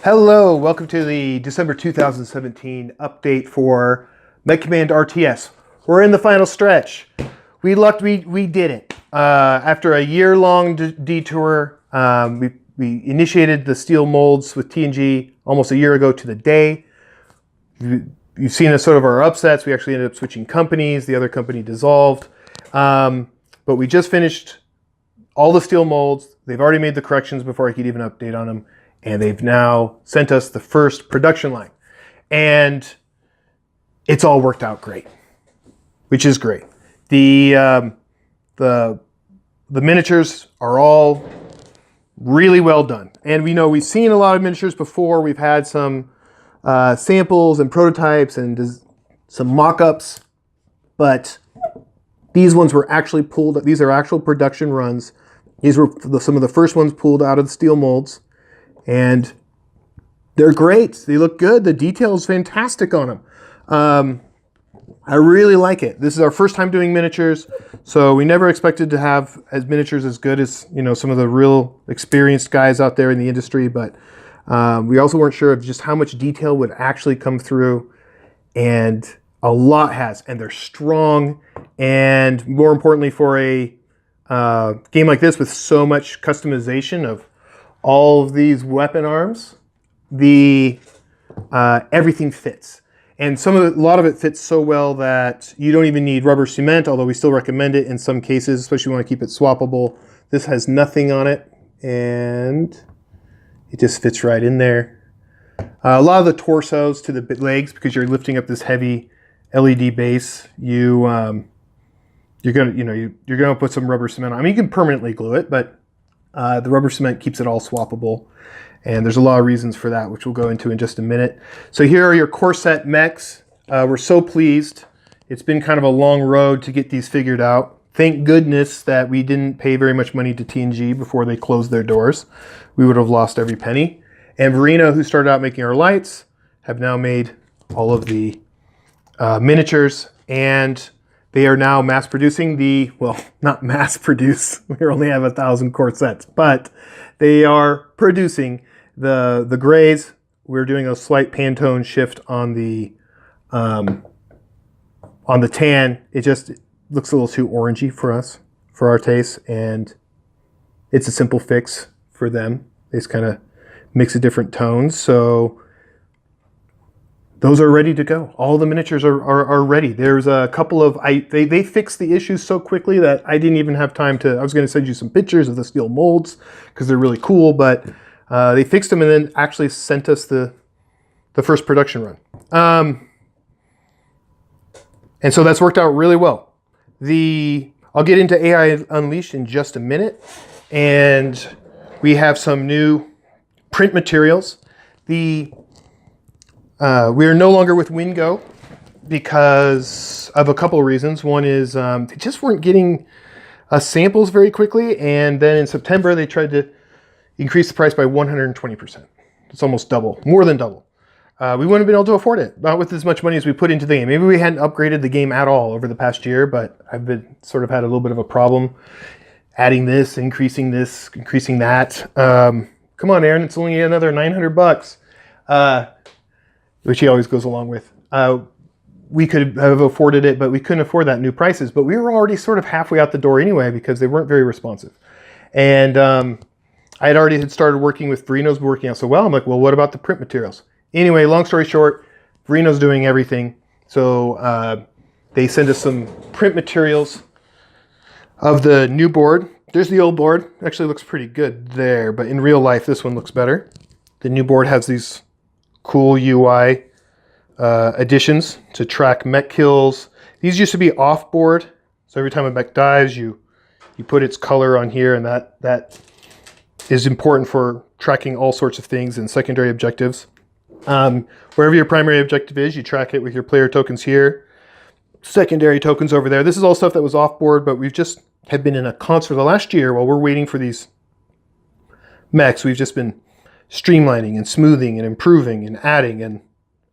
Hello, welcome to the December 2017 update for Mech Command RTS. We're in the final stretch. We did it. After a year-long detour, we initiated the steel molds with TNG almost a year ago to the day. You've seen us sort of our upsets. We actually ended up switching companies. The other company dissolved. But we just finished all the steel molds. They've already made the corrections before I could even update on them. And they've now sent us the first production line. And it's all worked out great, which is great. The miniatures are all really well done. And we know we've seen a lot of miniatures before. We've had some samples and prototypes and some mock-ups. But these ones were actually pulled. These are actual production runs. These were some of the first ones pulled out of the steel molds. And they're great. They look good. The detail is fantastic on them. I really like it. This is our first time doing miniatures, so we never expected to have miniatures as good as some of the real experienced guys out there in the industry. But we also weren't sure of just how much detail would actually come through, and a lot has. And they're strong, and more importantly, for a game like this with so much customization of all of these weapon arms, everything fits. And a lot of it fits so well that you don't even need rubber cement, although we still recommend it in some cases, especially if you want to keep it swappable. This has nothing on it, and it just fits right in there. A lot of the torsos to the legs, because you're lifting up this heavy LED base, you're gonna put some rubber cement on. I mean, you can permanently glue it, but the rubber cement keeps it all swappable, and there's a lot of reasons for that, which we'll go into in just a minute. So here are your core set mechs. We're so pleased. It's been kind of a long road to get these figured out. Thank goodness that we didn't pay very much money to TNG before they closed their doors. We would have lost every penny. And Verino, who started out making our lights, have now made all of the miniatures, and they are now mass producing not mass produce. We only have 1,000 core sets, but they are producing the grays. We're doing a slight Pantone shift on the tan. It just looks a little too orangey for us, for our taste, and it's a simple fix for them. They just kind of mix a different tones. So those are ready to go. All the miniatures are ready. There's a couple of, they fixed the issues so quickly that I didn't even have time to, I was gonna send you some pictures of the steel molds because they're really cool, but they fixed them and then actually sent us the first production run. And so that's worked out really well. I'll get into AI Unleashed in just a minute, and we have some new print materials. We are no longer with Wingo because of a couple of reasons. One is they just weren't getting samples very quickly, and then in September they tried to increase the price by 120%. It's almost double, more than double. We wouldn't have been able to afford it, not with as much money as we put into the game. Maybe we hadn't upgraded the game at all over the past year, but I've sort of had a little bit of a problem adding this, increasing that. Come on, Aaron, it's only another $900. Which he always goes along with. We could have afforded it, but we couldn't afford that new prices. But we were already sort of halfway out the door anyway because they weren't very responsive. And I had started working with Verino's working out so well. I'm like, well, what about the print materials? Anyway, long story short, Verino's doing everything. So they send us some print materials of the new board. There's the old board. Actually looks pretty good there, but in real life, this one looks better. The new board has these cool UI additions to track mech kills. These used to be off board, so every time a mech dies, you put its color on here, and that is important for tracking all sorts of things and secondary objectives. Wherever your primary objective is, you track it with your player tokens here, secondary tokens over there. This is all stuff that was off board, but we've just have been in a concert the last year while we're waiting for these mechs. We've just been streamlining and smoothing and improving and adding,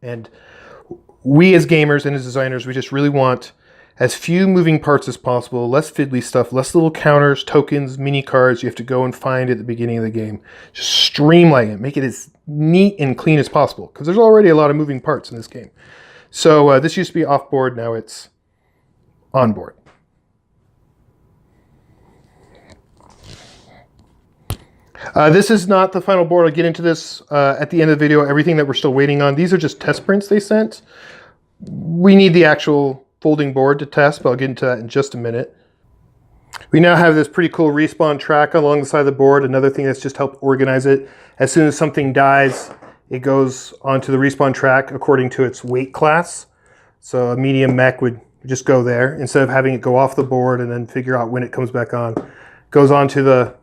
and we as gamers and as designers, we just really want as few moving parts as possible, less fiddly stuff, less little counters, tokens, mini cards you have to go and find at the beginning of the game. Just streamline it, make it as neat and clean as possible, because there's already a lot of moving parts in this game. So this used to be off-board, now it's on-board. This is not the final board. I'll get into this at the end of the video, everything that we're still waiting on. These are just test prints they sent. We need the actual folding board to test, but I'll get into that in just a minute. We now have this pretty cool respawn track along the side of the board. Another thing that's just helped organize it. As soon as something dies, it goes onto the respawn track according to its weight class. So a medium mech would just go there instead of having it go off the board and then figure out when it comes back on. It goes onto the,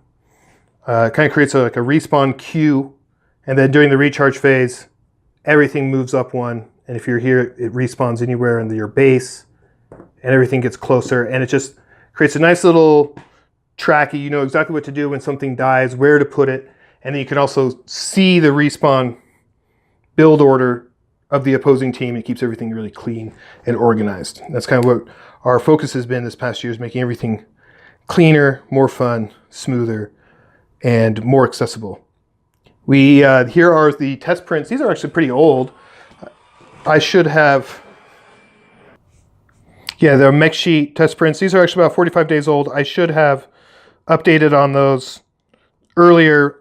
kind of creates like a respawn queue, and then during the recharge phase, everything moves up one. And if you're here, it respawns anywhere in your base, and everything gets closer, and it just creates a nice little tracky. You know exactly what to do when something dies, where to put it, and then you can also see the respawn build order of the opposing team. It keeps everything really clean and organized. That's kind of what our focus has been this past year, is making everything cleaner, more fun, smoother, and more accessible. Here are the test prints. These are actually pretty old. I should have, yeah, they're Mech Sheet test prints. These are actually about 45 days old. I should have updated on those earlier.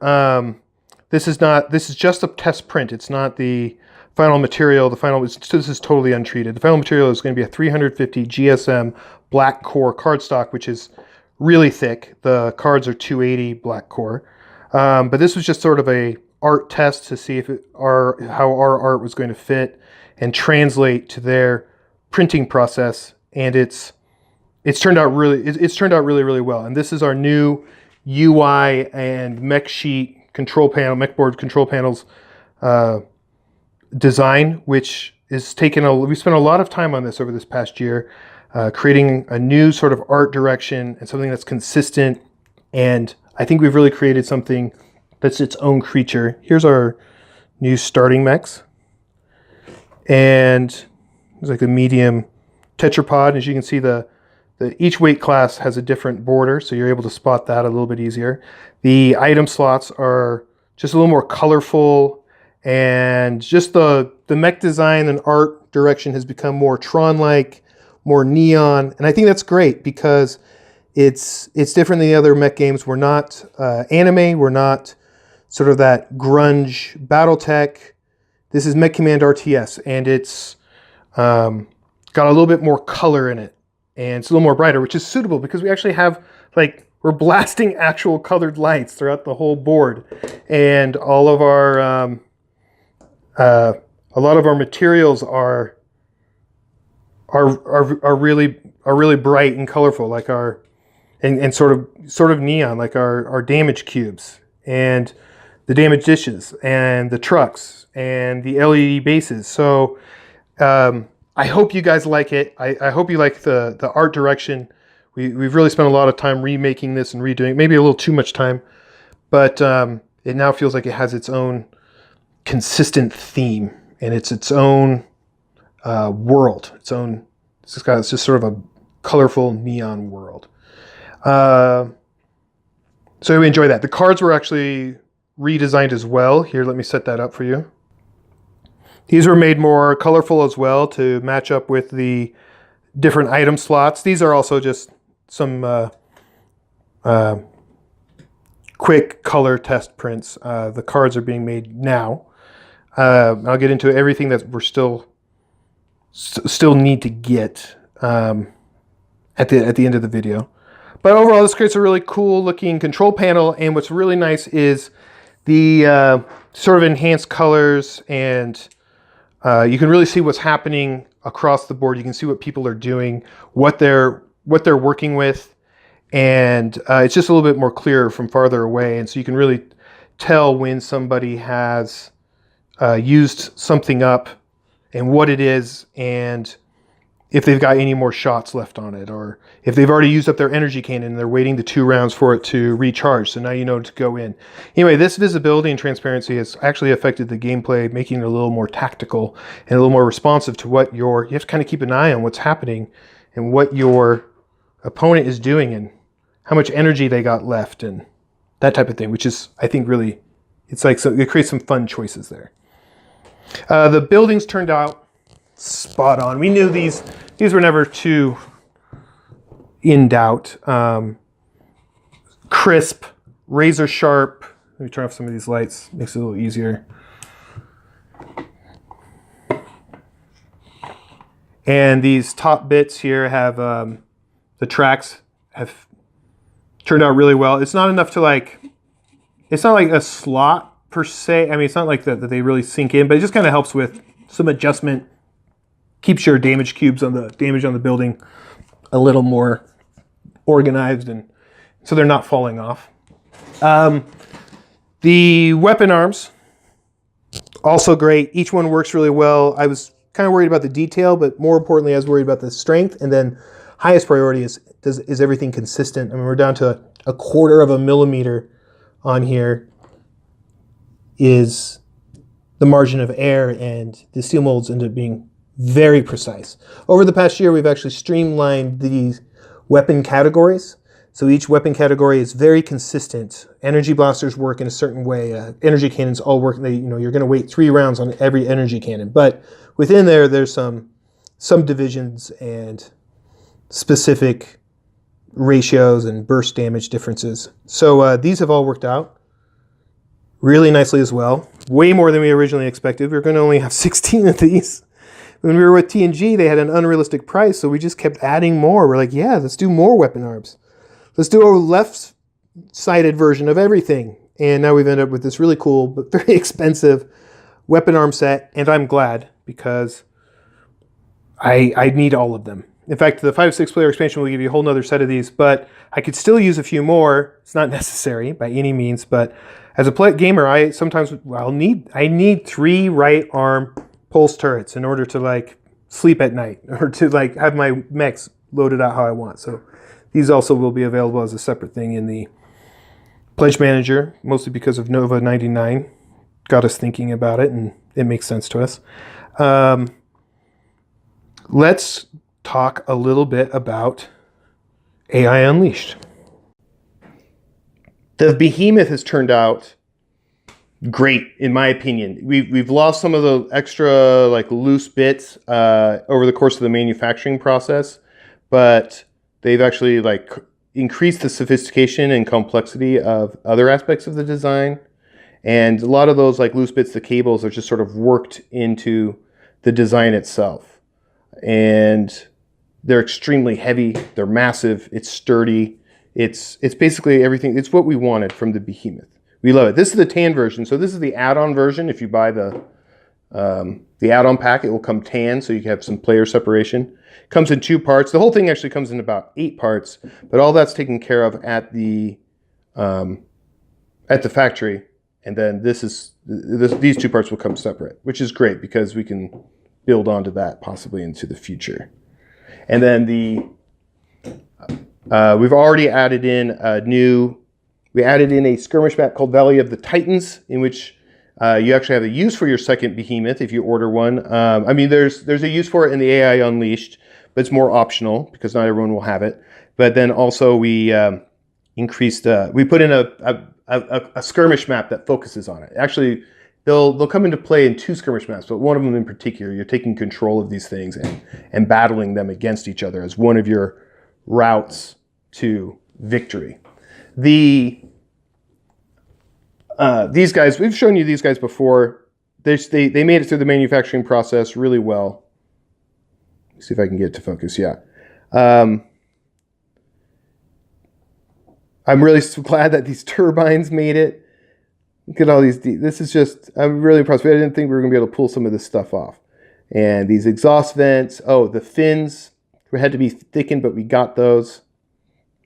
This is just a test print. It's not the final material. This is totally untreated. The final material is going to be a 350 GSM black core cardstock, which is really thick. The cards are 280 black core. But this was just sort of a art test to see if how our art was going to fit and translate to their printing process. And it's turned out really really well. And this is our new UI and Mech Sheet control panel, Mech board control panels design, which is we spent a lot of time on this over this past year, creating a new sort of art direction and something that's consistent. And I think we've really created something that's its own creature. Here's our new starting mechs. And there's like a medium tetrapod. As you can see, each weight class has a different border, so you're able to spot that a little bit easier. The item slots are just a little more colorful, and just the mech design and art direction has become more Tron-like, more neon, and I think that's great because it's different than the other mech games. We're not anime, we're not sort of that grunge BattleTech. This is Mech Command RTS, and it's got a little bit more color in it, and it's a little more brighter, which is suitable because we actually have, like, we're blasting actual colored lights throughout the whole board, and all of our a lot of our materials are really bright and colorful, like and sort of neon, like our damage cubes and the damage dishes and the trucks and the LED bases. So I hope you guys like it. I hope you like the art direction. We've really spent a lot of time remaking this and redoing it, maybe a little too much time, but it now feels like it has its own consistent theme, and it's its own world. It's just sort of a colorful neon world. So we enjoy that. The cards were actually redesigned as well. Here, let me set that up for you. These were made more colorful as well to match up with the different item slots. These are also just some quick color test prints. The cards are being made now. I'll get into everything that we're still need to get at the end of the video. But overall, this creates a really cool looking control panel, and what's really nice is the sort of enhanced colors, and you can really see what's happening across the board. You can see what people are doing, what they're working with, and it's just a little bit more clear from farther away, and so you can really tell when somebody has used something up and what it is, and if they've got any more shots left on it, or if they've already used up their energy cannon and they're waiting the 2 rounds for it to recharge, so now you know to go in. Anyway, this visibility and transparency has actually affected the gameplay, making it a little more tactical and a little more responsive to what you have to kind of keep an eye on what's happening and what your opponent is doing and how much energy they got left and that type of thing, which is, I think, really, it's like, so it creates some fun choices there. The buildings turned out spot on. We knew these were never too in doubt. Crisp, razor sharp. Let me turn off some of these lights, makes it a little easier. And these top bits here have, the tracks have turned out really well. It's not enough to like, it's not like a slot per se. I mean, it's not like that they really sink in, but it just kind of helps with some adjustment, keeps your damage cubes on the damage on the building a little more organized, and so they're not falling off. The weapon arms, also great. Each one works really well. I was kind of worried about the detail, but more importantly, I was worried about the strength. And then highest priority is everything consistent? I mean, we're down to a 1/4 of a millimeter on here is the margin of error, and the steel molds end up being very precise. Over the past year, we've actually streamlined these weapon categories. So each weapon category is very consistent. Energy blasters work in a certain way. Energy cannons all work. You're going to wait 3 rounds on every energy cannon. But within there's some divisions and specific ratios and burst damage differences. So these have all worked out really nicely as well. Way more than we originally expected. We were going to only have 16 of these. When we were with TNG, they had an unrealistic price, so we just kept adding more. We're like, yeah, let's do more weapon arms. Let's do a left-sided version of everything. And now we've ended up with this really cool but very expensive weapon arm set, and I'm glad, because I need all of them. In fact, the 5 to 6 player expansion will give you a whole nother set of these, but I could still use a few more. It's not necessary by any means, but as a gamer, I need 3 right arm pulse turrets in order to like sleep at night, or to like have my mechs loaded out how I want. So these also will be available as a separate thing in the Pledge Manager, mostly because of Nova 99 got us thinking about it, and it makes sense to us. Let's talk a little bit about AI Unleashed. The Behemoth has turned out great, in my opinion. We've lost some of the extra like loose bits over the course of the manufacturing process, but they've actually like increased the sophistication and complexity of other aspects of the design. And a lot of those like loose bits, the cables, are just sort of worked into the design itself. And they're extremely heavy, they're massive, it's sturdy. It's basically everything. It's what we wanted from the Behemoth. We love it. This is the tan version. So this is the add-on version. If you buy the add-on pack, it will come tan, so you can have some player separation. It comes in 2 parts. The whole thing actually comes in about 8 parts, but all that's taken care of at the factory. And then these 2 parts will come separate, which is great because we can build onto that possibly into the future. And then we've already added in a skirmish map called Valley of the Titans, in which you actually have a use for your second Behemoth if you order one. I mean, there's a use for it in the AI Unleashed, but it's more optional because not everyone will have it. But then also we put in a skirmish map that focuses on it. Actually, they'll come into play in 2 skirmish maps, but one of them in particular, you're taking control of these things and battling them against each other as one of your routes to victory. These guys, we've shown you these guys before. They made it through the manufacturing process really well. Let's see if I can get it to focus. Yeah. I'm really glad that these turbines made it. Look at all these. This is just, I'm really impressed. I didn't think we were going to be able to pull some of this stuff off. And these exhaust vents. Oh, the fins had to be thickened, but we got those.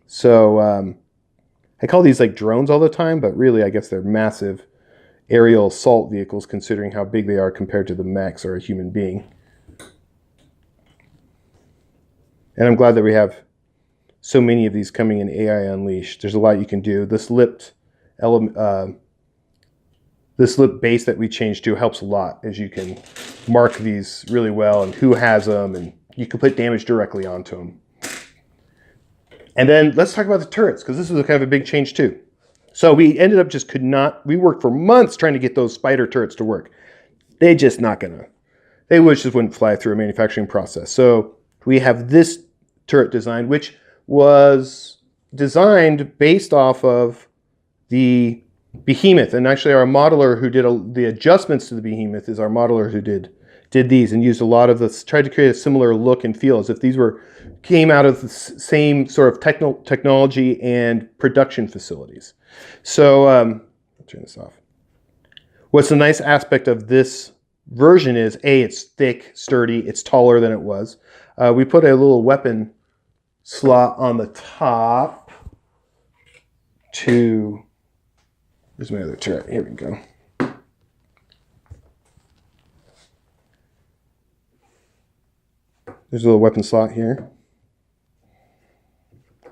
So I call these like drones all the time, but really I guess they're massive aerial assault vehicles considering how big they are compared to the mechs or a human being. And I'm glad that we have so many of these coming in AI Unleashed. There's a lot you can do. This lipped base that we changed to helps a lot, as you can mark these really well and who has them and you could put damage directly onto them. And then let's talk about the turrets, because this was kind of a big change too. So we ended up just we worked for months trying to get those spider turrets to work. They just not gonna, they just wouldn't fly through a manufacturing process. So we have this turret design, which was designed based off of the Behemoth. And actually our modeler who did the adjustments to the Behemoth is our modeler who did these and used a lot of this, tried to create a similar look and feel as if these came out of the same sort of technology and production facilities. So I'll turn this off. What's the nice aspect of this version is it's thick, sturdy, it's taller than it was. We put a little weapon slot on the top to, where's my other turret? Here we go. There's a little weapon slot here.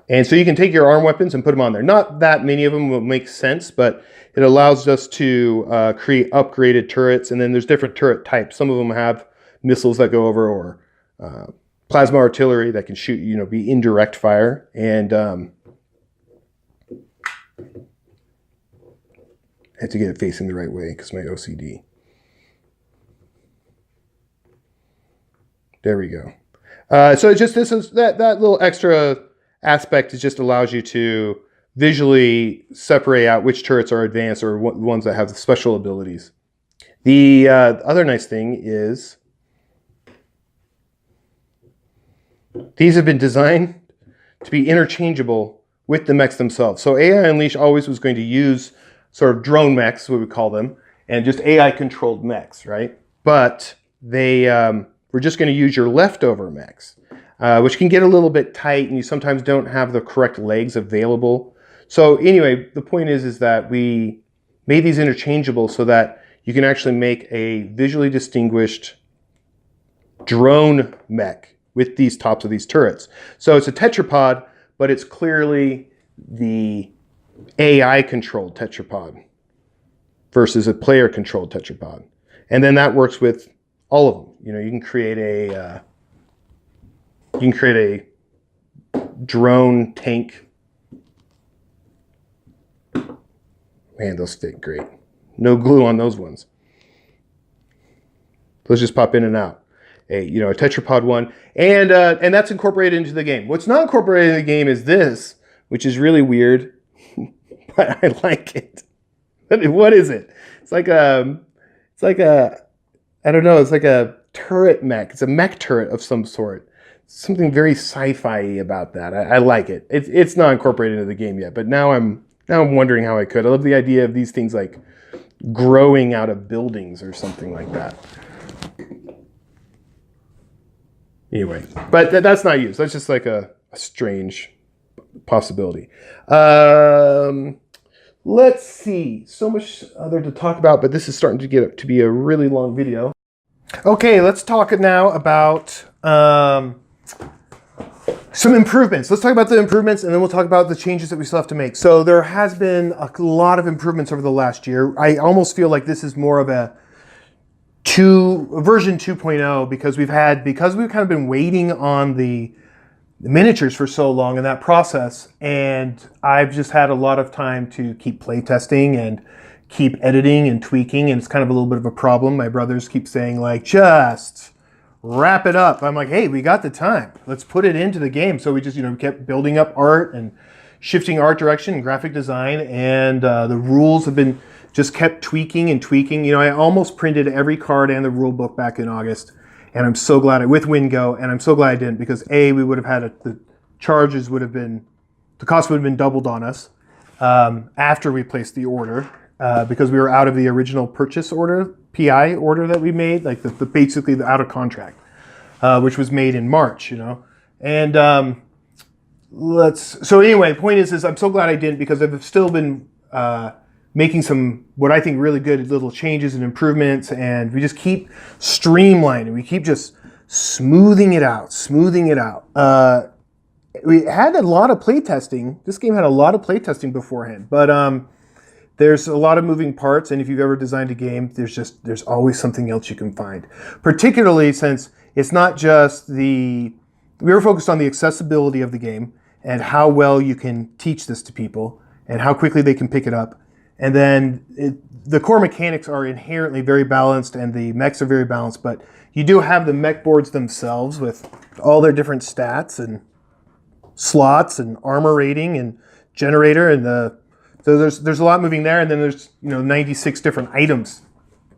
And so you can take your arm weapons and put them on there. Not that many of them will make sense, but it allows us to create upgraded turrets. And then there's different turret types. Some of them have missiles that go over, or plasma artillery that can shoot, be indirect fire. And I have to get it facing the right way because my OCD. There we go. So it just, that little extra aspect, it just allows you to visually separate out which turrets are advanced or ones that have special abilities. The other nice thing is these have been designed to be interchangeable with the mechs themselves. So AI Unleashed always was going to use sort of drone mechs, what we call them, and just AI controlled mechs, right? But they we're just going to use your leftover mechs, which can get a little bit tight and you sometimes don't have the correct legs available. So anyway, the point is that we made these interchangeable so that you can actually make a visually distinguished drone mech with these tops of these turrets. So it's a tetrapod, but it's clearly the AI controlled tetrapod versus a player controlled tetrapod. And then that works with all of them. You can create a drone tank. Man, those fit great. No glue on those ones. Those just pop in and out. A tetrapod one, and that's incorporated into the game. What's not incorporated in the game is this, which is really weird, but I like it. What is it? It's like a I don't know. It's like a turret mech. It's a mech turret of some sort. Something very sci-fi about that. I like it. It's not incorporated into the game yet, but now I'm wondering how I could. I love the idea of these things like growing out of buildings or something like that. Anyway, but that's not used. That's just like a strange possibility. Let's see. So much other to talk about, but this is starting to get to be a really long video. Okay, let's talk now about some improvements. Let's talk about the improvements, and then we'll talk about the changes that we still have to make. So there has been a lot of improvements over the last year. I almost feel like this is more of a version 2.0 because we've kind of been waiting on the miniatures for so long in that process, and I've just had a lot of time to keep playtesting and keep editing and tweaking, and it's kind of a little bit of a problem. My brothers keep saying like, just wrap it up. I'm like, hey, we got the time. Let's put it into the game. So we just kept building up art and shifting art direction and graphic design, and the rules have been just kept tweaking and tweaking. I almost printed every card and the rule book back in August. And I'm so glad with Wingo, and I'm so glad I didn't, because we would have had the cost would have been doubled on us after we placed the order, because we were out of the original purchase order, PI order that we made, like basically the out of contract, which was made in March, And so anyway, the point is I'm so glad I didn't, because I've still been making some, what I think, really good little changes and improvements, and we just keep streamlining. We keep just smoothing it out. We had a lot of playtesting. This game had a lot of playtesting beforehand, but there's a lot of moving parts, and if you've ever designed a game, there's always something else you can find. Particularly since it's not just we were focused on the accessibility of the game and how well you can teach this to people and how quickly they can pick it up. And then the core mechanics are inherently very balanced and the mechs are very balanced, but you do have the mech boards themselves with all their different stats and slots and armor rating and generator, and so there's a lot moving there. And then there's 96 different items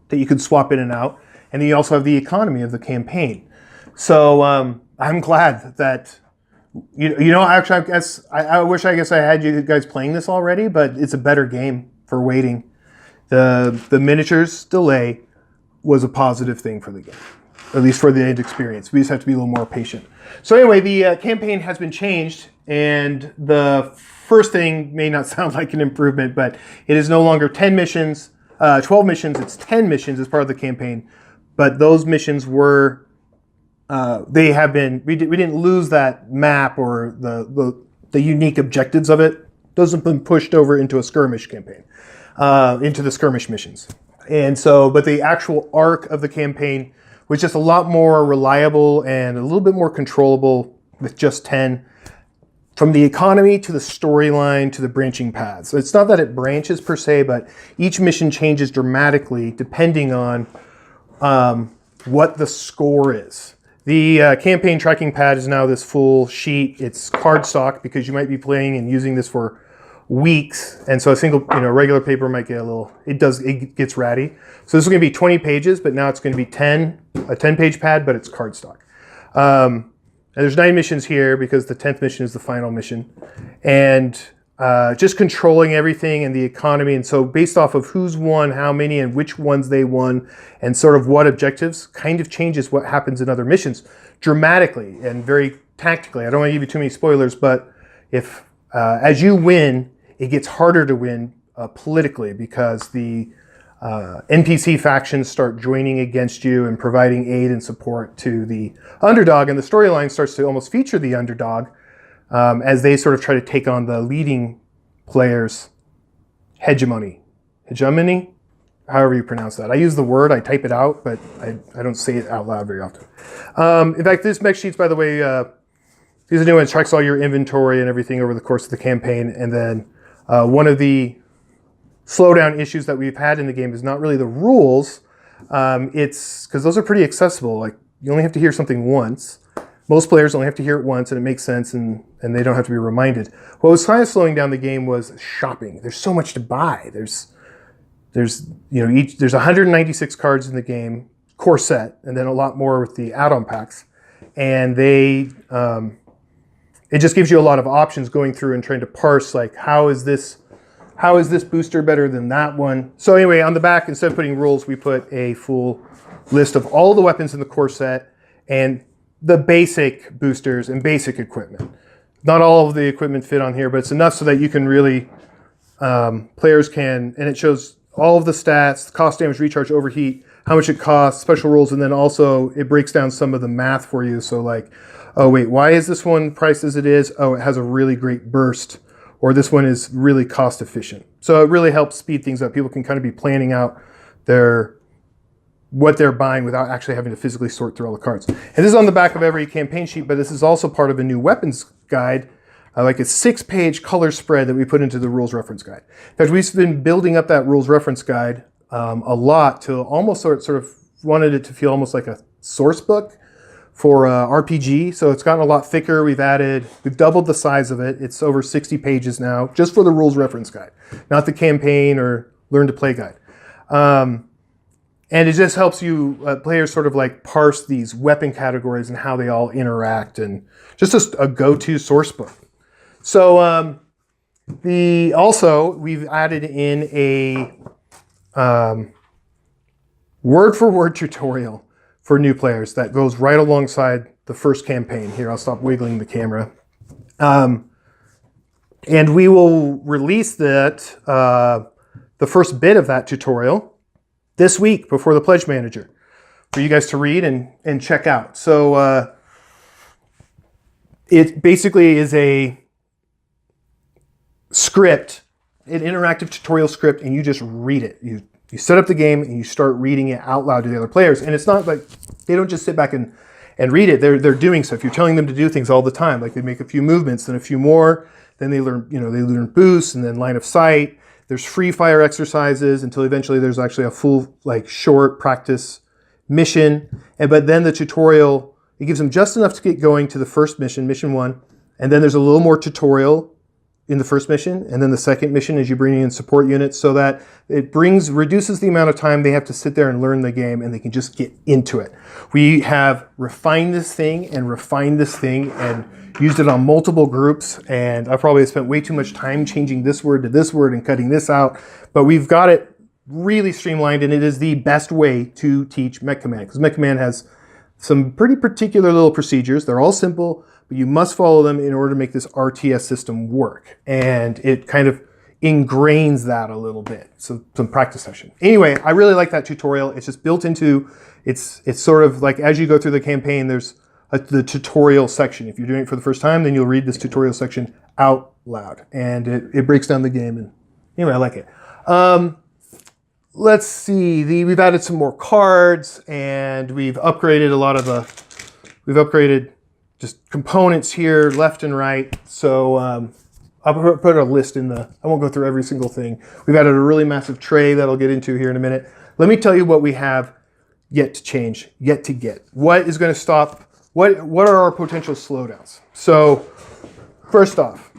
that you can swap in and out, and then you also have the economy of the campaign. So I'm glad that actually I wish I had you guys playing this already, but it's a better game for waiting. The miniatures delay was a positive thing for the game, at least for the end experience. We just have to be a little more patient. So anyway, the campaign has been changed, and the first thing may not sound like an improvement, but it is no longer 10 missions, 12 missions. It's 10 missions as part of the campaign, but those missions were we didn't lose that map or the unique objectives of it. Those have been pushed over into a skirmish campaign, into the skirmish missions. And so, but the actual arc of the campaign was just a lot more reliable and a little bit more controllable with just 10. From the economy to the storyline to the branching paths. So it's not that it branches per se, but each mission changes dramatically depending on what the score is. The campaign tracking pad is now this full sheet. It's cardstock because you might be playing and using this for weeks, and so a single, regular paper might get it gets ratty. So this is going to be 20 pages, but now it's going to be a 10-page pad, but it's cardstock. And there's 9 missions here because the 10th mission is the final mission, and just controlling everything and the economy. And so based off of who's won, how many, and which ones they won, and sort of what objectives, kind of changes what happens in other missions dramatically and very tactically. I don't want to give you too many spoilers, but if as you win, it gets harder to win politically because the NPC factions start joining against you and providing aid and support to the underdog, and the storyline starts to almost feature the underdog as they sort of try to take on the leading player's hegemony, however you pronounce that. I use the word, I type it out, but I don't say it out loud very often. In fact, this Mech Sheets, by the way, these are new ones, tracks all your inventory and everything over the course of the campaign, and then one of the slowdown issues that we've had in the game is not really the rules. It's because those are pretty accessible. Like, you only have to hear something once. Most players only have to hear it once, and it makes sense, and they don't have to be reminded. What was kind of slowing down the game was shopping. There's so much to buy. There's 196 cards in the game, core set, and then a lot more with the add-on packs. And it just gives you a lot of options going through and trying to parse, like, how is this booster better than that one? So anyway, on the back, instead of putting rules, we put a full list of all the weapons in the core set and the basic boosters and basic equipment. Not all of the equipment fit on here, but it's enough so that you can really, players can, and it shows all of the stats, cost, damage, recharge, overheat, how much it costs, special rules, and then also it breaks down some of the math for you. So like, oh wait, why is this one priced as it is? Oh, it has a really great burst. Or this one is really cost efficient. So it really helps speed things up. People can kind of be planning out what they're buying without actually having to physically sort through all the cards. And this is on the back of every campaign sheet, but this is also part of a new weapons guide, like a 6-page color spread that we put into the rules reference guide. In fact, we've been building up that rules reference guide a lot to almost sort of wanted it to feel almost like a source book for RPG. So it's gotten a lot thicker. We've doubled the size of it. It's over 60 pages now, just for the rules reference guide, not the campaign or learn to play guide. And it just helps you players sort of like parse these weapon categories and how they all interact, and just a go-to source book. So we've added in a word-for-word tutorial for new players that goes right alongside the first campaign. Here, I'll stop wiggling the camera. And we will release that, the first bit of that tutorial this week before the Pledge Manager for you guys to read and check out. So it basically is a script, an interactive tutorial script, and you just read it. You set up the game and you start reading it out loud to the other players. And it's not like they don't just sit back and and read it, they're doing so. If you're telling them to do things all the time, like they make a few movements, then a few more, then they learn, they learn boost and then line of sight. There's free fire exercises until eventually there's actually a full, like, short practice mission. But then the tutorial, it gives them just enough to get going to the first mission, mission 1. And then there's a little more tutorial in the first mission, and then the second mission is you bring in support units, so that it reduces the amount of time they have to sit there and learn the game, and they can just get into it. We have refined this thing and used it on multiple groups, and I probably spent way too much time changing this word to this word and cutting this out, but we've got it really streamlined, and it is the best way to teach Mech Command, because Mech Command has some pretty particular little procedures. They're all simple, but you must follow them in order to make this RTS system work. And it kind of ingrains that a little bit. So some practice session. Anyway, I really like that tutorial. It's just built into, it's sort of like as you go through the campaign, there's the tutorial section. If you're doing it for the first time, then you'll read this tutorial section out loud. And it breaks down the game. And anyway, I like it. Let's see, we've added some more cards, and we've upgraded a lot of we've upgraded just components here, left and right. So I'll put a list in I won't go through every single thing. We've added a really massive tray that I'll get into here in a minute. Let me tell you what we have yet to change, yet to get. What is going to stop, what are our potential slowdowns? So first off,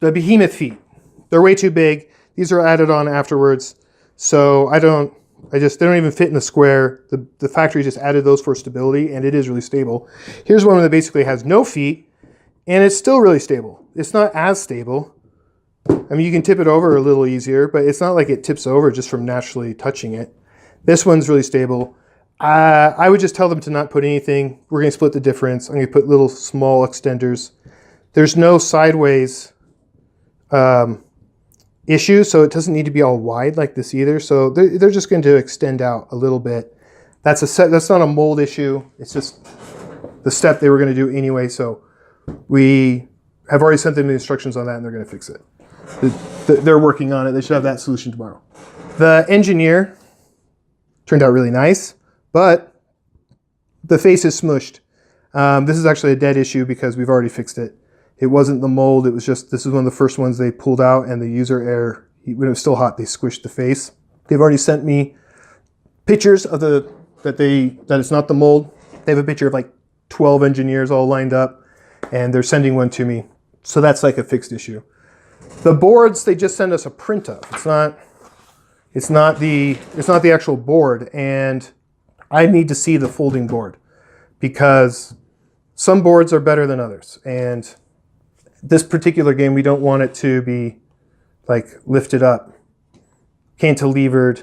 the Behemoth feet. They're way too big. These are added on afterwards. So they don't even fit in the square. The factory just added those for stability, and it is really stable. Here's one that basically has no feet, and it's still really stable. It's not as stable. I mean, you can tip it over a little easier, but it's not like it tips over just from naturally touching it. This one's really stable. I would just tell them to not put anything. We're going to split the difference. I'm going to put little small extenders. There's no sideways issue, so it doesn't need to be all wide like this either. So they're just going to extend out a little bit. That's not a mold issue. It's just the step they were going to do anyway. So we have already sent them the instructions on that, and they're going to fix it. They're working on it. They should have that solution tomorrow. The engineer turned out really nice, but the face is smushed. This is actually a dead issue because we've already fixed it. It wasn't the mold, it was just, this is one of the first ones they pulled out, and the user error, when it was still hot, they squished the face. They've already sent me pictures of that it's not the mold. They have a picture of like 12 engineers all lined up, and they're sending one to me. So that's like a fixed issue. The boards, they just send us a print of. It's not the actual board, and I need to see the folding board because some boards are better than others, and this particular game, we don't want it to be like lifted up, cantilevered.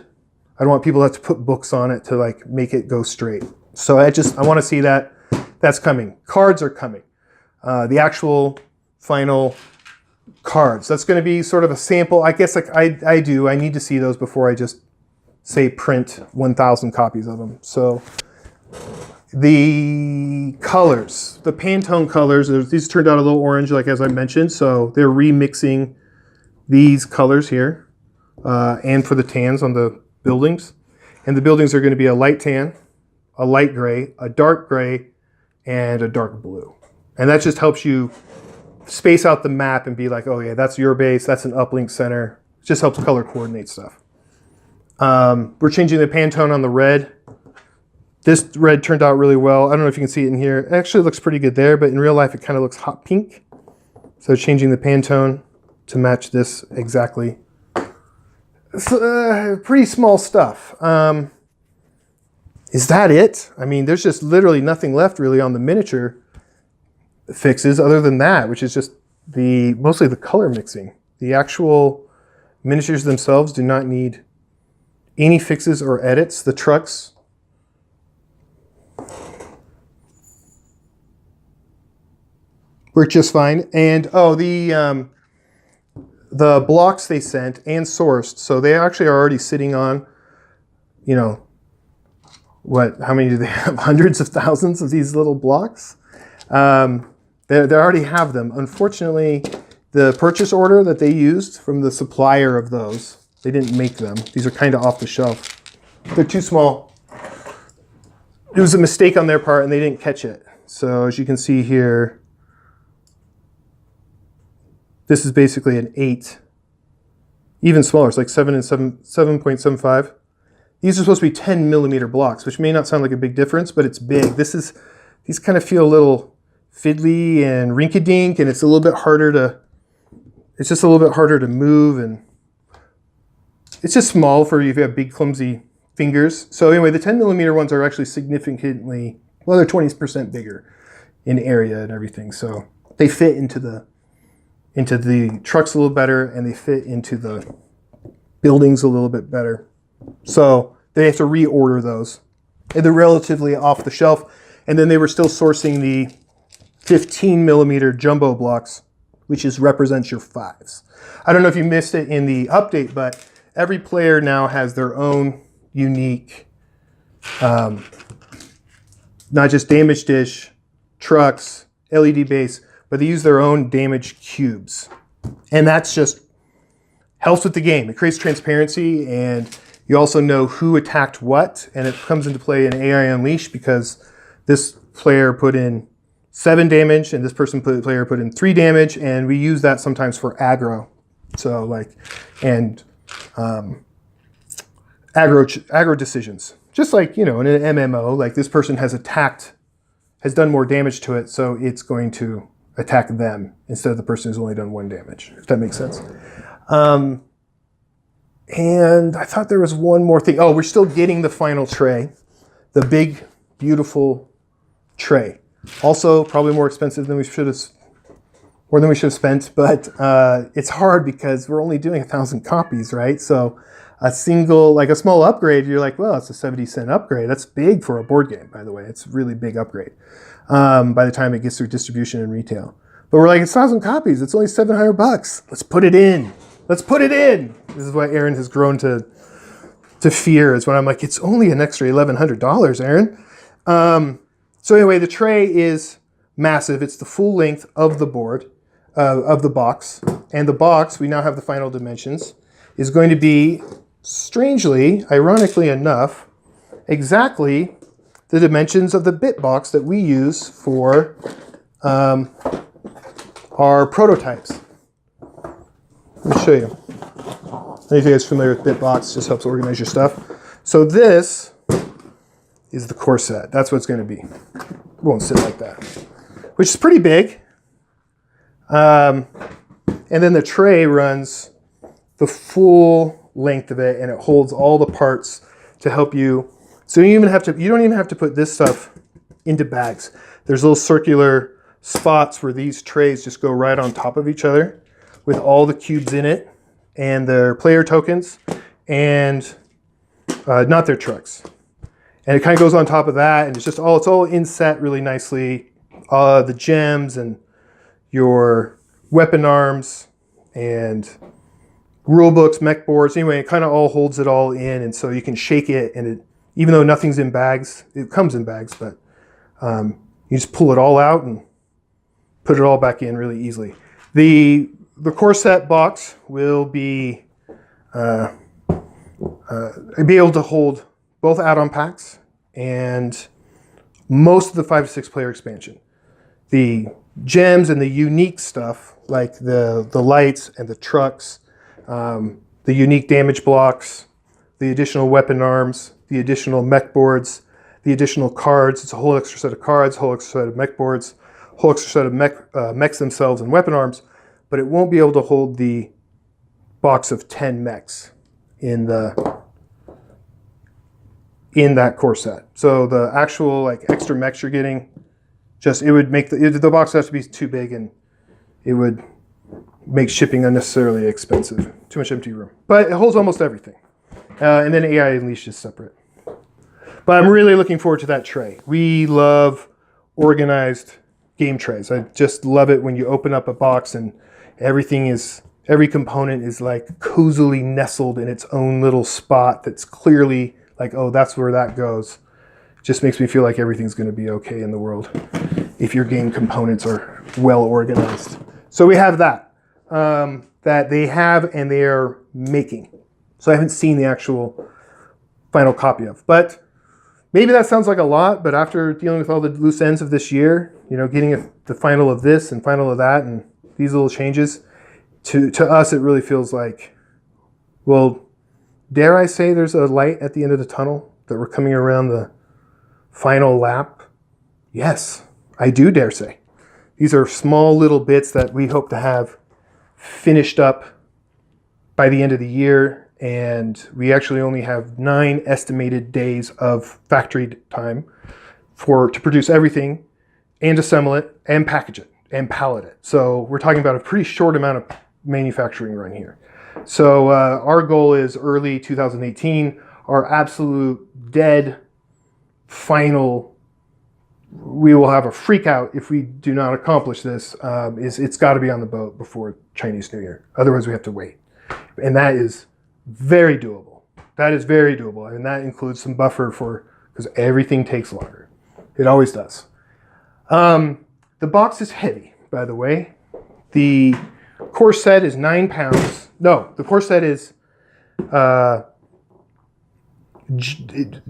I don't want people to have to put books on it to like make it go straight. So I want to see that. That's coming. Cards are coming. The actual final cards. That's going to be sort of a sample. I guess like I need to see those before I just say print 1,000 copies of them. So the colors, the Pantone colors, these turned out a little orange, like as I mentioned, so they're remixing these colors here, and for the tans on the buildings. And the buildings are going to be a light tan, a light gray, a dark gray, and a dark blue. And that just helps you space out the map and be like, oh yeah, that's your base, that's an uplink center. It just helps color coordinate stuff. We're changing the Pantone on the red. This red turned out really well. I don't know if you can see it in here. It actually looks pretty good there, but in real life it kind of looks hot pink. So changing the Pantone to match this exactly. It's pretty small stuff. Is that it? I mean, there's just literally nothing left really on the miniature fixes other than that, which is just mostly the color mixing. The actual miniatures themselves do not need any fixes or edits. The trucks, work just fine. And oh, the blocks they sent and sourced, so they actually are already sitting on, you know, how many do they have? Hundreds of thousands of these little blocks. They already have them. Unfortunately, the purchase order that they used from the supplier of those, they didn't make them. These are kind of off the shelf. They're too small. It was a mistake on their part and they didn't catch it. So as you can see here, this is basically an 8, even smaller. It's like 7.75. These are supposed to be 10 millimeter blocks, which may not sound like a big difference, but it's big. These kind of feel a little fiddly and rinky-dink, and it's just a little bit harder to move, and it's just small for if you have big, clumsy fingers. So anyway, the 10 millimeter ones are actually significantly, well, they're 20% bigger in area and everything. So they fit into the trucks a little better, and they fit into the buildings a little bit better. So they have to reorder those. And they're relatively off the shelf. And then they were still sourcing the 15 millimeter jumbo blocks, which represents your 5s. I don't know if you missed it in the update, but every player now has their own unique, not just damage dish, trucks, LED base, but they use their own damage cubes. And that's just helps with the game. It creates transparency, and you also know who attacked what, and it comes into play in AI Unleashed because this player put in 7 damage and this player put in 3 damage, and we use that sometimes for aggro. So aggro decisions. Just like, in an MMO, like this person has done more damage to it, so it's going to attack them instead of the person who's only done 1 damage, if that makes sense. And I thought there was one more thing. Oh, we're still getting the final tray. The big, beautiful tray. Also, probably more expensive than we should have spent, but it's hard because we're only doing 1,000 copies, right? So a small upgrade, you're like, well, it's a 70-cent upgrade. That's big for a board game, by the way. It's a really big upgrade by the time it gets through distribution and retail. But we're like, it's 1,000 copies. It's only $700. Let's put it in. Let's put it in. This is what Aaron has grown to fear, is when I'm like, it's only an extra $1,100, Aaron. So anyway, the tray is massive. It's the full length of the board, of the box. And the box, we now have the final dimensions, is going to be, strangely, ironically enough, exactly the dimensions of the bit box that we use for our prototypes. Let me show you. I don't know if you guys are familiar with Bitbox, just helps organize your stuff. So this is the core set. That's what it's going to be. It won't sit like that, which is pretty big. And then the tray runs the full length of it, and it holds all the parts to help you. So you don't even have to put this stuff into bags. There's little circular spots where these trays just go right on top of each other, with all the cubes in it and their player tokens and not their trucks. And it kind of goes on top of that, and it's all inset really nicely. The gems and your weapon arms and rule books, mech boards. Anyway, it kind of all holds it all in, and so you can shake it, and even though nothing's in bags, it comes in bags, but you just pull it all out and put it all back in really easily. The core set box will be able to hold both add-on packs and most of the 5 to 6 player expansion. The gems and the unique stuff, like the lights and the trucks, the unique damage blocks, the additional weapon arms, the additional mech boards, the additional cards. It's a whole extra set of cards, whole extra set of mech boards, whole extra set of mechs themselves and weapon arms. But it won't be able to hold the box of 10 mechs in that core set. So the actual extra mechs you're getting, it would make the box has to be too big, and it would make shipping unnecessarily expensive. Too much empty room. But it holds almost everything. And then AI Unleashed is separate. But I'm really looking forward to that tray. We love organized game trays. I just love it when you open up a box and every component is cozily nestled in its own little spot that's clearly oh, that's where that goes. It just makes me feel like everything's going to be okay in the world if your game components are well organized. So we have that they have and they are making. So I haven't seen the actual final copy of, but maybe that sounds like a lot, but after dealing with all the loose ends of this year, you know, getting the final of this and final of that and these little changes, to us, it really feels like, well, dare I say there's a light at the end of the tunnel, that we're coming around the final lap? Yes, I do dare say. These are small little bits that we hope to have finished up by the end of the year, and we actually only have 9 estimated days of factory time to produce everything and assemble it and package it and pallet it. So we're talking about a pretty short amount of manufacturing run here. So our goal is early 2018. Our absolute dead final, we will have a freak out if we do not accomplish this, is it's got to be on the boat before Chinese New Year. Otherwise we have to wait. And that is very doable. That is very doable. And that includes some buffer because everything takes longer. It always does. The box is heavy, by the way. The core set is 9 pounds. No, the core set is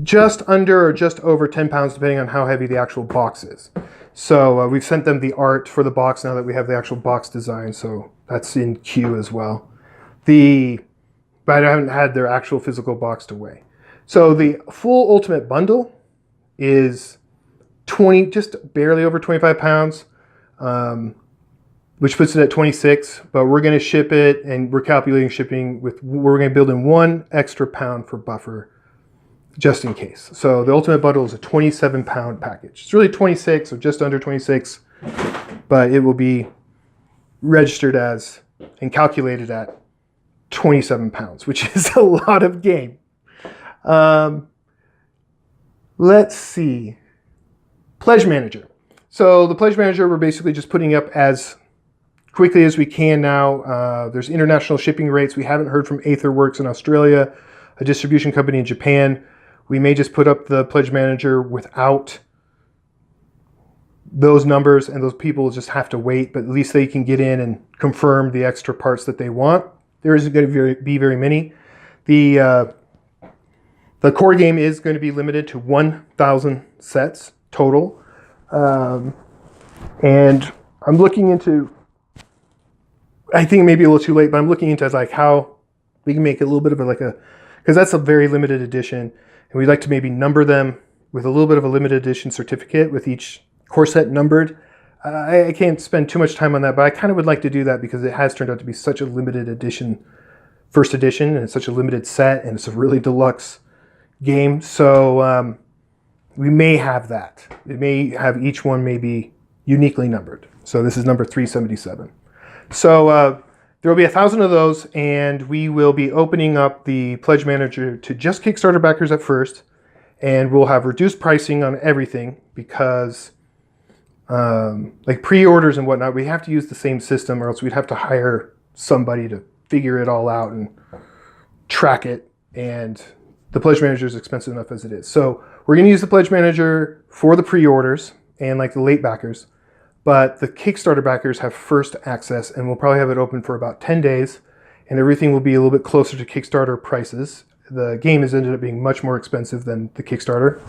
just under or just over 10 pounds, depending on how heavy the actual box is. So we've sent them the art for the box now that we have the actual box design. So that's in queue as well. But I haven't had their actual physical box to weigh. So the full Ultimate Bundle is just barely over 25 pounds, which puts it at 26, but we're going to ship it, and we're calculating shipping we're going to build in 1 extra pound for buffer just in case. So the Ultimate Bundle is a 27 pound package. It's really 26 or just under 26, but it will be registered as and calculated at 27 pounds, which is a lot of game. Let's see. Pledge Manager. So the Pledge Manager, we're basically just putting up as quickly as we can now. There's international shipping rates. We haven't heard from Aetherworks in Australia, a distribution company in Japan. We may just put up the Pledge Manager without those numbers, and those people just have to wait, but at least they can get in and confirm the extra parts that they want. There isn't going to be very many. The core game is going to be limited to 1,000 sets total. And I'm looking into, I think maybe a little too late, but I'm looking into like how we can make a little bit of because that's a very limited edition, and we'd like to maybe number them with a little bit of a limited edition certificate with each core set numbered. I can't spend too much time on that, but I kind of would like to do that because it has turned out to be such a limited edition, first edition, and it's such a limited set, and it's a really deluxe game. So we may have that. It may have each one maybe uniquely numbered. So this is number 377. So there will be 1,000 of those, and we will be opening up the Pledge Manager to just Kickstarter backers at first, and we'll have reduced pricing on everything because like pre-orders and whatnot, we have to use the same system, or else we'd have to hire somebody to figure it all out and track it, and the Pledge Manager is expensive enough as it is. So we're going to use the Pledge Manager for the pre-orders and like the late backers, but the Kickstarter backers have first access, and we'll probably have it open for about 10 days, and everything will be a little bit closer to Kickstarter prices. The game has ended up being much more expensive than the Kickstarter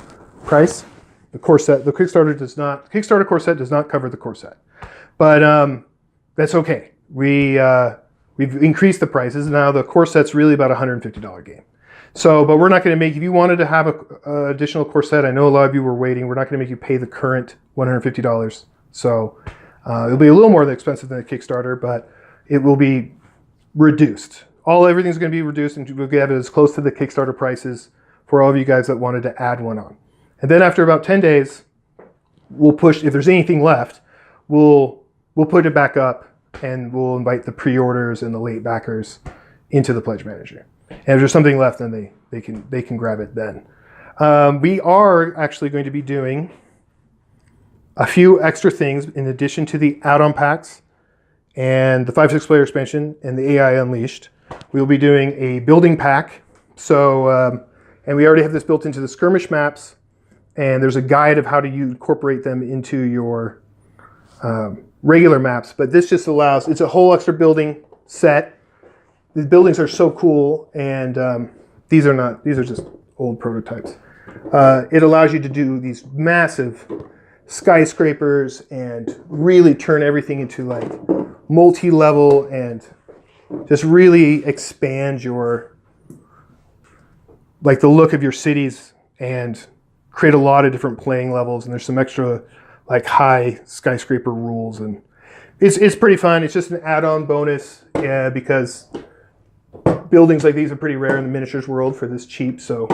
price. The core set, the Kickstarter core set does not cover the core set, but that's okay. We've increased the prices. Now the core set's really about a $150 game. So, but we're not going to make, if you wanted to have a additional core set, I know a lot of you were waiting, we're not going to make you pay the current $150. So it'll be a little more expensive than a Kickstarter, but it will be reduced. Everything's going to be reduced, and we'll get it as close to the Kickstarter prices for all of you guys that wanted to add one on. And then after about 10 days, we'll push, if there's anything left, we'll put it back up, and we'll invite the pre-orders and the late backers into the Pledge Manager. And if there's something left, then they can grab it then. We are actually going to be doing a few extra things in addition to the add-on packs and the 5-6 player expansion and the AI Unleashed. We'll be doing a building pack. So, and we already have this built into the skirmish maps, and there's a guide of how to incorporate them into your regular maps. But this just allows, it's a whole extra building set. The buildings are so cool, and these are just old prototypes. It allows you to do these massive skyscrapers and really turn everything into like multi-level and just really expand your, like the look of your cities and create a lot of different playing levels. And there's some extra like high skyscraper rules, and it's pretty fun. It's just an add-on bonus because buildings like these are pretty rare in the miniatures world for this cheap. So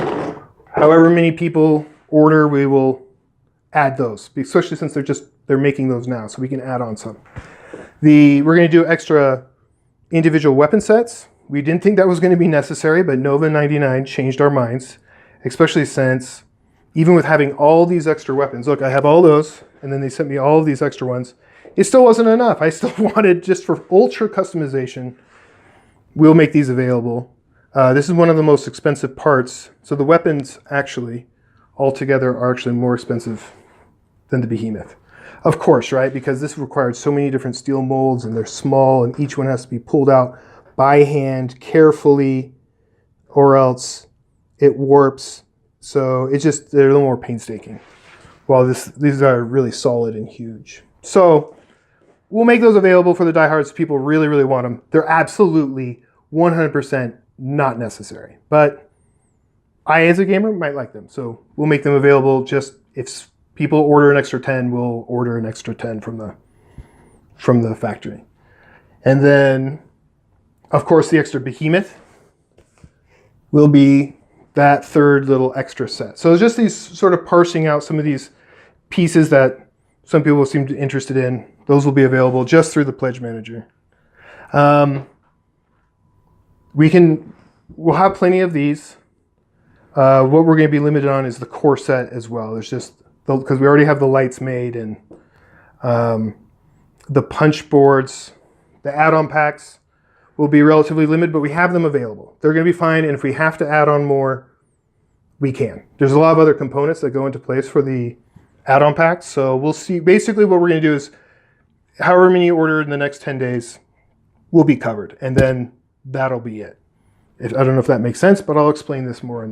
however many people order, we will add those, especially since they're making those now, so we can add on some. We're going to do extra individual weapon sets. We didn't think that was going to be necessary, but Nova 99 changed our minds, especially since even with having all these extra weapons, look, I have all those, and then they sent me all of these extra ones. It still wasn't enough. I still wanted, just for ultra customization, we'll make these available. This is one of the most expensive parts. So the weapons actually, altogether, are actually more expensive than the Behemoth. Of course, right? Because this required so many different steel molds, and they're small, and each one has to be pulled out by hand carefully, or else it warps. So it's just, they're a little more painstaking. While these are really solid and huge. So we'll make those available for the diehards. People really, really want them. They're absolutely 100% not necessary. But I, as a gamer, might like them. So we'll make them available. Just if people order an extra 10, we'll order an extra 10 from the factory. And then, of course, the extra Behemoth will be that third little extra set. So it's just these sort of parsing out some of these pieces that some people seem interested in. Those will be available just through the Pledge Manager. We'll have plenty of these. What we're going to be limited on is the core set as well. There's just, because we already have the lights made, and the punch boards, the add-on packs will be relatively limited, but we have them available. They're going to be fine, and if we have to add on more, we can. There's a lot of other components that go into place for the add-on packs, so we'll see. Basically what we're going to do is however many you order in the next 10 days will be covered, and then that'll be it. I don't know if that makes sense, but I'll explain this more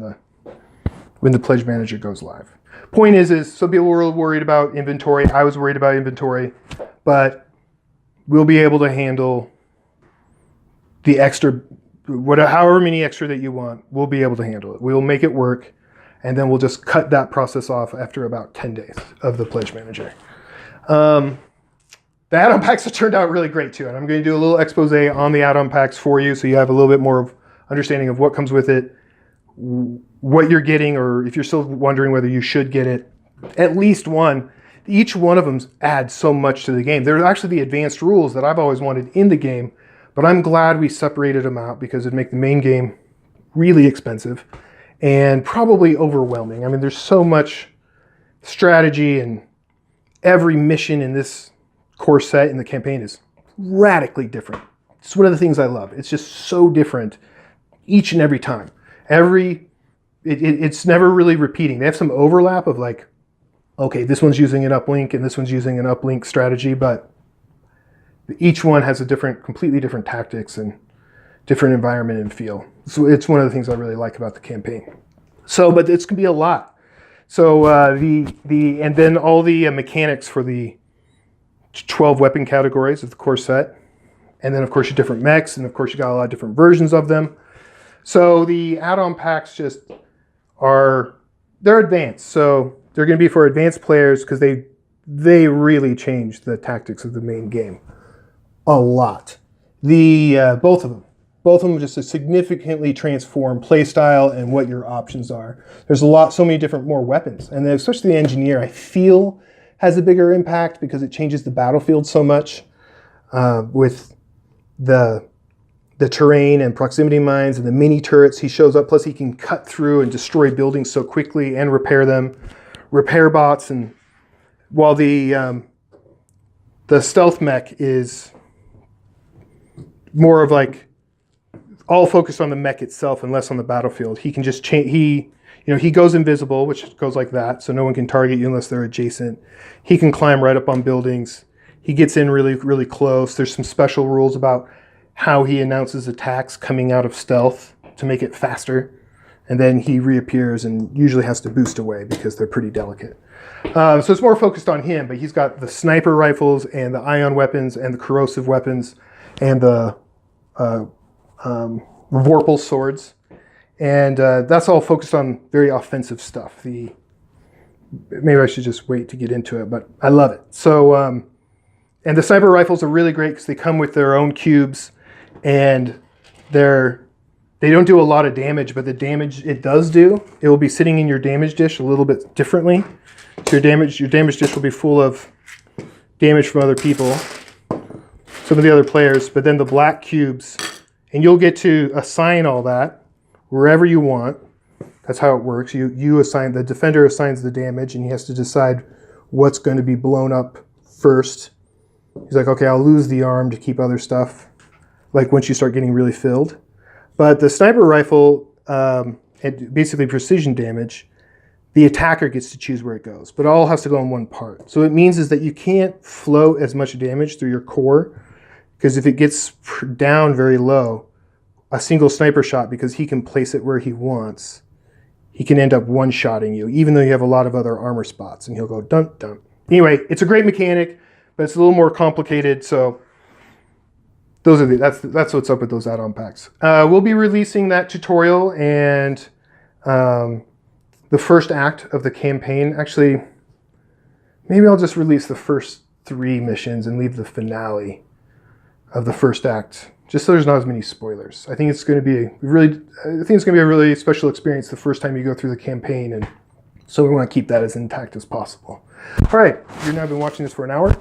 when the Pledge Manager goes live. Point is some people were worried about inventory. I was worried about inventory, but we'll be able to handle the extra, however many extra that you want, we'll be able to handle it. We'll make it work, and then we'll just cut that process off after about 10 days of the Pledge Manager. The add-on packs have turned out really great too, and I'm going to do a little expose on the add-on packs for you so you have a little bit more of understanding of what comes with it, what you're getting, or if you're still wondering whether you should get it, at least one. Each one of them adds so much to the game. They're actually the advanced rules that I've always wanted in the game, but I'm glad we separated them out because it'd make the main game really expensive and probably overwhelming. I mean, there's so much strategy, and every mission in this core set in the campaign is radically different. It's one of the things I love. It's just so different each and every time. It's never really repeating. They have some overlap of like, okay, this one's using an uplink and this one's using an uplink strategy, but each one has a completely different tactics and different environment and feel. So it's one of the things I really like about the campaign. So, but it's gonna be a lot. So and then all the mechanics for the 12 weapon categories of the core set, and then of course your different mechs, and of course you got a lot of different versions of them. So the add-on packs they're advanced. So they're going to be for advanced players because they really change the tactics of the main game a lot. Both of them just significantly transform playstyle and what your options are. There's so many different more weapons, and then especially the engineer, I feel, has a bigger impact because it changes the battlefield so much with the terrain and proximity mines and the mini turrets. He shows up, plus he can cut through and destroy buildings so quickly and repair them, repair bots. And while the stealth mech is more of like all focused on the mech itself and less on the battlefield, he can just change. He goes invisible, which goes like that, so no one can target you unless they're adjacent. He can climb right up on buildings. He gets in really, really close. There's some special rules about how he announces attacks coming out of stealth to make it faster. and then he reappears and usually has to boost away because they're pretty delicate. So it's more focused on him, but he's got the sniper rifles and the ion weapons and the corrosive weapons and the Vorpal swords. And that's all focused on very offensive stuff. Maybe I should just wait to get into it, but I love it. So, and the sniper rifles are really great because they come with their own cubes, and they don't do a lot of damage, but the damage it does do, it will be sitting in your damage dish a little bit differently. So your damage dish will be full of damage from other people, some of the other players, but then the black cubes, and you'll get to assign all that wherever you want. That's how it works. You assign, the defender assigns the damage, and he has to decide what's going to be blown up first. He's like, okay, I'll lose the arm to keep other stuff, like once you start getting really filled. But the sniper rifle, and basically precision damage, the attacker gets to choose where it goes, but it all has to go in one part. So it means is that you can't float as much damage through your core, because if it gets down very low, a single sniper shot, because he can place it where he wants, he can end up one-shotting you, even though you have a lot of other armor spots, and he'll go dun dun. Anyway, it's a great mechanic, but it's a little more complicated. So those are that's what's up with those add-on packs. We'll be releasing that tutorial and the first act of the campaign. Actually, maybe I'll just release the first 3 missions and leave the finale of the first act, just so there's not as many spoilers. I think it's going to be a really special experience the first time you go through the campaign, and so we want to keep that as intact as possible. All right, you've now been watching this for an hour,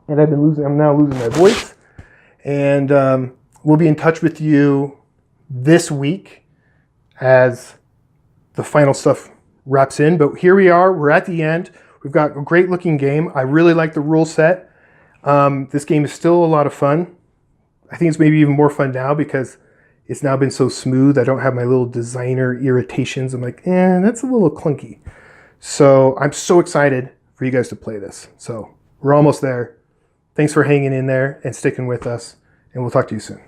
and I'm now losing my voice, and we'll be in touch with you this week as the final stuff wraps in. But here we are, we're at the end. We've got a great looking game. I really like the rule set. This game is still a lot of fun. I think it's maybe even more fun now because it's now been so smooth. I don't have my little designer irritations. I'm like, that's a little clunky. So I'm so excited for you guys to play this. So we're almost there. Thanks for hanging in there and sticking with us, and we'll talk to you soon.